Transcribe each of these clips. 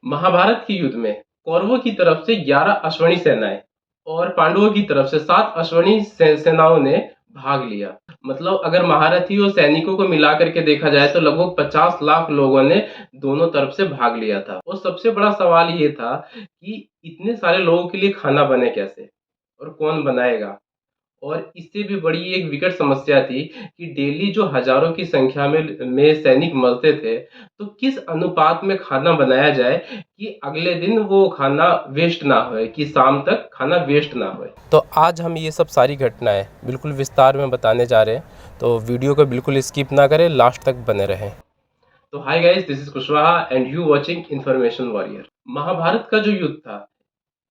महाभारत के युद्ध में कौरवों की तरफ से 11 अश्वनी सेनाएं और पांडवों की तरफ से 7 अश्वनी सेनाओं ने भाग लिया। मतलब अगर महारथी और सैनिकों को मिला करके देखा जाए तो लगभग 50 लाख लोगों ने दोनों तरफ से भाग लिया था। और सबसे बड़ा सवाल ये था कि इतने सारे लोगों के लिए खाना बने कैसे और कौन बनाएगा। और इससे भी बड़ी एक विकट समस्या थी कि डेली जो हजारों की संख्या में सैनिक मरते थे, तो किस अनुपात में खाना बनाया जाए कि अगले दिन वो खाना वेस्ट ना होए, कि शाम तक खाना वेस्ट ना होए। तो आज हम ये सब सारी घटनाएं बिल्कुल विस्तार में बताने जा रहे हैं, तो वीडियो को बिल्कुल स्किप ना करें, लास्ट तक बने रहें। तो hi guys, this is Kushwaha and you watching information warrior. Mahabharata का जो युद्ध था,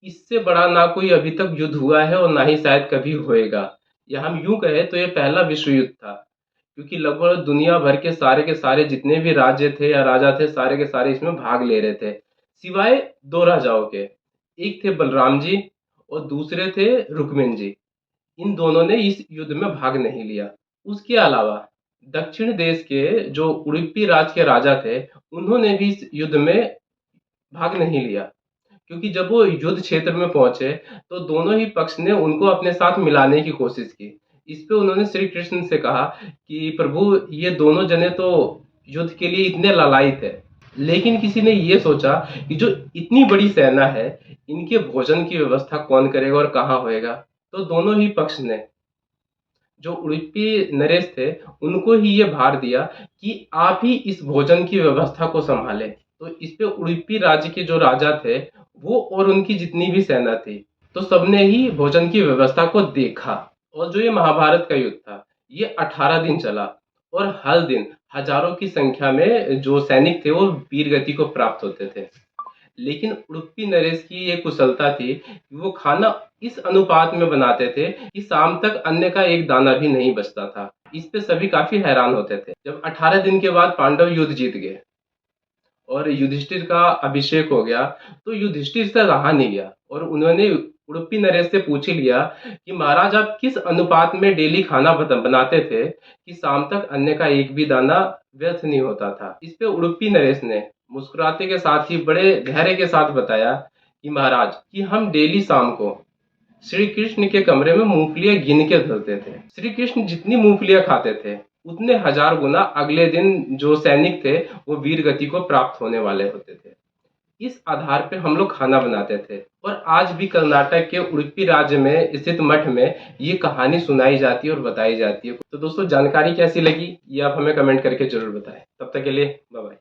इससे बड़ा ना कोई अभी तक युद्ध हुआ है और ना ही शायद कभी होएगा। या हम यूं कहें तो ये पहला विश्व युद्ध था, क्योंकि लगभग दुनिया भर के सारे जितने भी राज्य थे या राजा थे, सारे के सारे इसमें भाग ले रहे थे, सिवाय दो राजाओं के। एक थे बलराम जी और दूसरे थे रुक्मिणी जी। इन दोनों ने इस युद्ध में भाग नहीं लिया। उसके अलावा दक्षिण देश के जो उडुपी राज के राजा थे, उन्होंने भी इस युद्ध में भाग नहीं लिया, क्योंकि जब वो युद्ध क्षेत्र में पहुंचे तो दोनों ही पक्ष ने उनको अपने साथ मिलाने की कोशिश की। इस पे उन्होंने श्री कृष्ण से कहा कि प्रभु, ये दोनों जने तो युद्ध के लिए इतने लालायित है, लेकिन किसी ने ये सोचा कि जो इतनी बड़ी सेना है, इनके भोजन की व्यवस्था कौन करेगा और कहाँ होएगा। तो दोनों ही पक्ष ने, जो उडुपी नरेश थे, उनको ही ये भार दिया कि आप ही इस भोजन की व्यवस्था को संभालें। तो इस पे उडुपी राज्य के जो राजा थे, वो और उनकी जितनी भी सेना थी, तो सबने ही भोजन की व्यवस्था को देखा। और जो ये महाभारत का युद्ध था, ये 18 दिन चला और हर दिन हजारों की संख्या में जो सैनिक थे वो वीर गति को प्राप्त होते थे। लेकिन उडुपी नरेश की ये कुशलता थी कि वो खाना इस अनुपात में बनाते थे कि शाम तक अन्न का एक दाना भी नहीं बचता था। इस पे सभी काफी हैरान होते थे। जब 18 दिन के बाद पांडव युद्ध जीत गए और युधिष्ठिर का अभिषेक हो गया, तो युधिष्ठिर से रहा नहीं गया और उन्होंने उडुपी नरेश से पूछ ही लिया कि महाराज, आप किस अनुपात में डेली खाना बनाते थे कि शाम तक अन्न का एक भी दाना व्यर्थ नहीं होता था। इस पे उडुपी नरेश ने मुस्कुराते के साथ ही बड़े धैर्य के साथ बताया कि महाराज, कि हम डेली शाम को श्री कृष्ण के कमरे में मूंगफलियां गिन के धरते थे। श्री कृष्ण जितनी मूंगफलियां खाते थे, उतने हजार गुना अगले दिन जो सैनिक थे वो वीर गति को प्राप्त होने वाले होते थे। इस आधार पे हम लोग खाना बनाते थे और आज भी कर्नाटक के उडुपी राज्य में स्थित मठ में ये कहानी सुनाई जाती है और बताई जाती है। तो दोस्तों, जानकारी कैसी लगी ये आप हमें कमेंट करके जरूर बताएं। तब तक के लिए बाय बाय।